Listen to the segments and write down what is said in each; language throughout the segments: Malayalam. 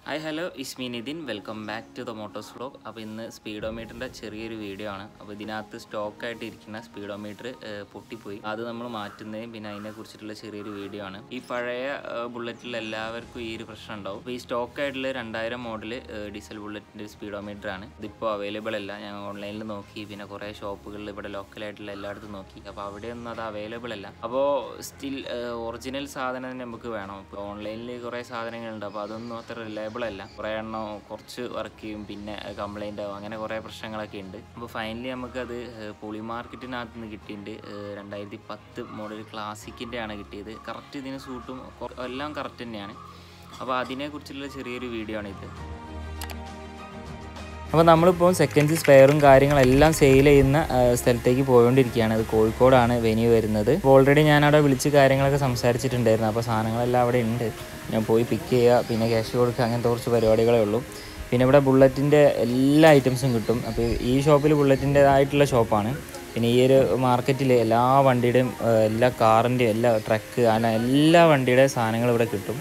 Hi, hello, it's me Nidin. Welcome back to the Motors Vlog. അപ്പോൾ ഇന്ന് സ്പീഡോമീറ്ററിൻ്റെ ചെറിയൊരു വീഡിയോ ആണ്. അപ്പോൾ ഇതിനകത്ത് സ്റ്റോക്കായിട്ട് ഇരിക്കുന്ന സ്പീഡോമീറ്റർ പൊട്ടിപ്പോയി. അത് നമ്മൾ മാറ്റുന്നതും പിന്നെ അതിനെക്കുറിച്ചിട്ടുള്ള ചെറിയൊരു വീഡിയോ ആണ്. ഈ പഴയ ബുള്ളറ്റിൽ എല്ലാവർക്കും ഈ ഒരു പ്രശ്നം ഉണ്ടാവും. അപ്പോൾ ഈ സ്റ്റോക്കായിട്ടുള്ള 2000 മോഡൽ ഡീസൽ ബുള്ളറ്റിൻ്റെ സ്പീഡോമീറ്റർ ആണ്. ഇതിപ്പോൾ അവൈലബിൾ അല്ല. ഞാൻ ഓൺലൈനിൽ നോക്കി, പിന്നെ കുറേ ഷോപ്പുകളിൽ ഇവിടെ ലോക്കലായിട്ടുള്ള എല്ലായിടത്തും നോക്കി. അപ്പോൾ അവിടെയൊന്നും അത് അവൈലബിൾ അല്ല. അപ്പോൾ സ്റ്റിൽ ഒറിജിനൽ സാധനം നമുക്ക് വേണം. ഇപ്പോൾ ഓൺലൈനിൽ കുറേ സാധനങ്ങളുണ്ട്. അപ്പോൾ അതൊന്നും അത്ര റിലയബിൾ അല്ല. കുറേ എണ്ണം കുറച്ച് വർക്ക് ചെയ്യും, പിന്നെ കംപ്ലൈൻ്റ് ആവും, അങ്ങനെ കുറേ പ്രശ്നങ്ങളൊക്കെ ഉണ്ട്. അപ്പോൾ ഫൈനലി നമുക്കത് പോളി മാർക്കറ്റിനകത്ത് നിന്ന് കിട്ടിയിട്ടുണ്ട്. 2010 മോഡൽ ക്ലാസിക്കിൻ്റെ ആണ് കിട്ടിയത്. കറക്റ്റ് ഇതിന് സൂട്ടും എല്ലാം കറക്റ്റ് തന്നെയാണ്. അപ്പോൾ അതിനെക്കുറിച്ചുള്ള ചെറിയൊരു വീഡിയോ ആണ് ഇത്. അപ്പോൾ നമ്മളിപ്പോൾ സെക്കൻഡ് സ്പെയറും കാര്യങ്ങളെല്ലാം സെയിൽ ചെയ്യുന്ന സ്ഥലത്തേക്ക് പോയിക്കൊണ്ടിരിക്കുകയാണ്. അത് കോഴിക്കോടാണ് വെന്യൂ വരുന്നത്. അപ്പോൾ ഓൾറെഡി ഞാനവിടെ വിളിച്ച് കാര്യങ്ങളൊക്കെ സംസാരിച്ചിട്ടുണ്ടായിരുന്നു. അപ്പോൾ സാധനങ്ങളെല്ലാം അവിടെ ഉണ്ട്. ഞാൻ പോയി പിക്ക് ചെയ്യുക, പിന്നെ ക്യാഷ് കൊടുക്കുക, അങ്ങനത്തെ കുറച്ച് പരിപാടികളേ ഉള്ളൂ. പിന്നെ ഇവിടെ ബുള്ളറ്റിൻ്റെ എല്ലാ ഐറ്റംസും കിട്ടും. അപ്പോൾ ഈ ഷോപ്പിൽ ബുള്ളറ്റിൻ്റെതായിട്ടുള്ള ഷോപ്പാണ്. പിന്നെ ഈ ഒരു മാർക്കറ്റിൽ എല്ലാ വണ്ടിയുടെയും എല്ലാ കാറിൻ്റെയും എല്ലാ ട്രക്ക് അങ്ങനെ എല്ലാ വണ്ടിയുടെ സാധനങ്ങളും ഇവിടെ കിട്ടും.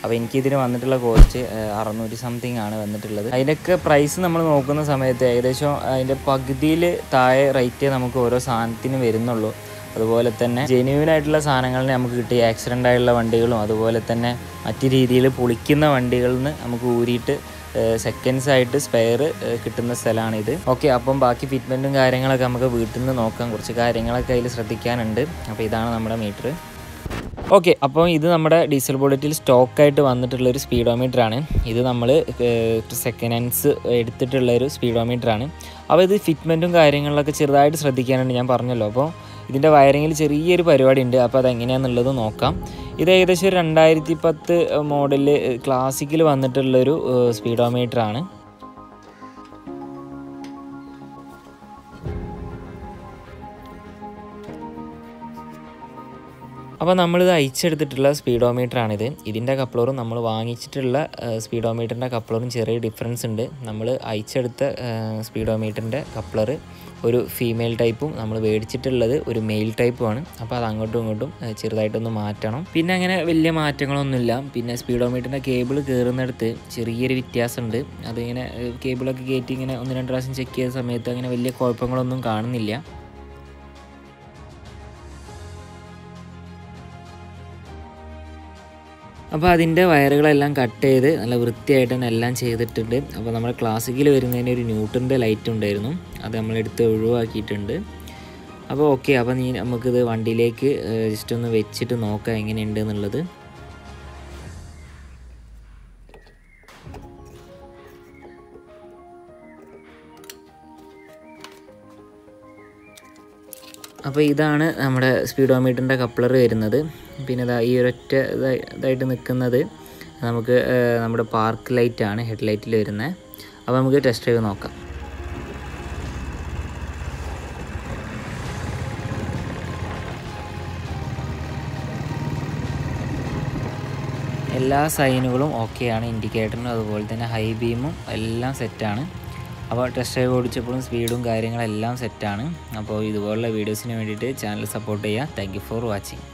അപ്പോൾ എനിക്കിതിന് വന്നിട്ടുള്ള കോസ്റ്റ് 600 സംതിങ് ആണ് വന്നിട്ടുള്ളത്. അതിൻ്റെയൊക്കെ പ്രൈസ് നമ്മൾ നോക്കുന്ന സമയത്ത് ഏകദേശം അതിൻ്റെ പകുതിയിൽ താഴെ റേറ്റ് നമുക്ക് ഓരോ സാധനത്തിനും വരുന്നുള്ളൂ. അതുപോലെ തന്നെ ജെന്യുവിനായിട്ടുള്ള സാധനങ്ങളിൽ നമുക്ക് കിട്ടി. ആക്സിഡൻ്റ് ആയിട്ടുള്ള വണ്ടികളും അതുപോലെ തന്നെ മറ്റു രീതിയിൽ പൊളിക്കുന്ന വണ്ടികളിൽ നിന്ന് നമുക്ക് ഊരിയിട്ട് സെക്കൻഡ്സ് ആയിട്ട് സ്പെയർ കിട്ടുന്ന സ്ഥലമാണിത്. ഓക്കെ, അപ്പം ബാക്കി ഫിറ്റ്മെൻറ്റും കാര്യങ്ങളൊക്കെ നമുക്ക് വീട്ടിൽ നിന്ന് നോക്കാം. കുറച്ച് കാര്യങ്ങളൊക്കെ അതിൽ ശ്രദ്ധിക്കാനുണ്ട്. അപ്പോൾ ഇതാണ് നമ്മുടെ മീറ്റർ. ഓക്കെ, അപ്പോൾ ഇത് നമ്മുടെ ഡീസൽ ബുള്ളറ്റിൽ സ്റ്റോക്കായിട്ട് വന്നിട്ടുള്ളൊരു സ്പീഡോമീറ്ററാണ്. ഇത് നമ്മൾ സെക്കൻഡ് ഹാൻഡ്സ് എടുത്തിട്ടുള്ളൊരു സ്പീഡോമീറ്ററാണ്. അപ്പോൾ ഇത് ഫിറ്റ്മെൻറ്റും കാര്യങ്ങളിലൊക്കെ ചെറുതായിട്ട് ശ്രദ്ധിക്കാനുണ്ട്, ഞാൻ പറഞ്ഞല്ലോ. അപ്പോൾ ഇതിൻ്റെ വയറിങ്ങിൽ ചെറിയൊരു പരിപാടി ഉണ്ട്. അപ്പോൾ അതെങ്ങനെയാണെന്നുള്ളത് നോക്കാം. ഇത് ഏകദേശം 2010 മോഡലിൽ ക്ലാസിക്കിൽ വന്നിട്ടുള്ളൊരു സ്പീഡോമീറ്ററാണ്. അപ്പോൾ നമ്മളിത് അയച്ചെടുത്തിട്ടുള്ള സ്പീഡോമീറ്ററാണിത്. ഇതിൻ്റെ കപ്ലറും നമ്മൾ വാങ്ങിച്ചിട്ടുള്ള സ്പീഡോമീറ്ററിൻ്റെ കപ്ലറും ചെറിയ ഡിഫറൻസ് ഉണ്ട്. നമ്മൾ അയച്ചെടുത്ത സ്പീഡോമീറ്ററിൻ്റെ കപ്ലർ ഒരു ഫീമെയിൽ ടൈപ്പും നമ്മൾ മേടിച്ചിട്ടുള്ളത് ഒരു മെയിൽ ടൈപ്പുമാണ്. അപ്പോൾ അത് അങ്ങോട്ടും ഇങ്ങോട്ടും ചെറുതായിട്ടൊന്ന് മാറ്റണം. പിന്നെ അങ്ങനെ വലിയ മാറ്റങ്ങളൊന്നുമില്ല. പിന്നെ സ്പീഡോമീറ്ററിൻ്റെ കേബിൾ കയറുന്നിടത്ത് ചെറിയൊരു വ്യത്യാസമുണ്ട്. അതിങ്ങനെ കേബിളൊക്കെ കയറ്റി ഇങ്ങനെ 1-2 പ്രാവശ്യം ചെക്ക് ചെയ്ത സമയത്ത് അങ്ങനെ വലിയ കുഴപ്പങ്ങളൊന്നും കാണുന്നില്ല. അപ്പോൾ അതിൻ്റെ വയറുകളെല്ലാം കട്ട് ചെയ്ത് നല്ല വൃത്തിയായിട്ട് തന്നെ എല്ലാം ചെയ്തിട്ടുണ്ട്. അപ്പോൾ നമ്മുടെ ക്ലാസിക്കിൽ വരുന്നതിന് ഒരു ന്യൂട്ടൻ്റെ ലൈറ്റ് ഉണ്ടായിരുന്നു, അത് നമ്മളെടുത്ത് ഒഴിവാക്കിയിട്ടുണ്ട്. അപ്പോൾ ഓക്കെ, അപ്പോൾ നമുക്കിത് വണ്ടിയിലേക്ക് ജസ്റ്റ് ഒന്ന് വെച്ചിട്ട് നോക്കാം എങ്ങനെയുണ്ട് എന്നുള്ളത്. അപ്പോൾ ഇതാണ് നമ്മുടെ സ്പീഡോമീറ്ററിൻ്റെ കപ്ലർ വരുന്നത്. പിന്നെ ഈ ഒരൊറ്റ ഇതായിട്ട് നിൽക്കുന്നത് നമുക്ക് നമ്മുടെ പാർക്ക് ലൈറ്റാണ്, ഹെഡ് ലൈറ്റിൽ വരുന്നത്. അപ്പോൾ നമുക്ക് ടെസ്റ്റ് ഡ്രൈവ് നോക്കാം. എല്ലാ സൈനുകളും ഓക്കെയാണ്, ഇൻഡിക്കേറ്ററിനും അതുപോലെ തന്നെ ഹൈ ബീമും എല്ലാം സെറ്റാണ്. അപ്പോൾ ടെസ്റ്റ് ഡ്രൈവ് ഓടിച്ചപ്പോഴും സ്പീഡും കാര്യങ്ങളെല്ലാം സെറ്റാണ്. അപ്പോൾ ഇതുപോലുള്ള വീഡിയോസിന് വേണ്ടിയിട്ട് ചാനൽ സപ്പോർട്ട് ചെയ്യുക. Thank you for watching.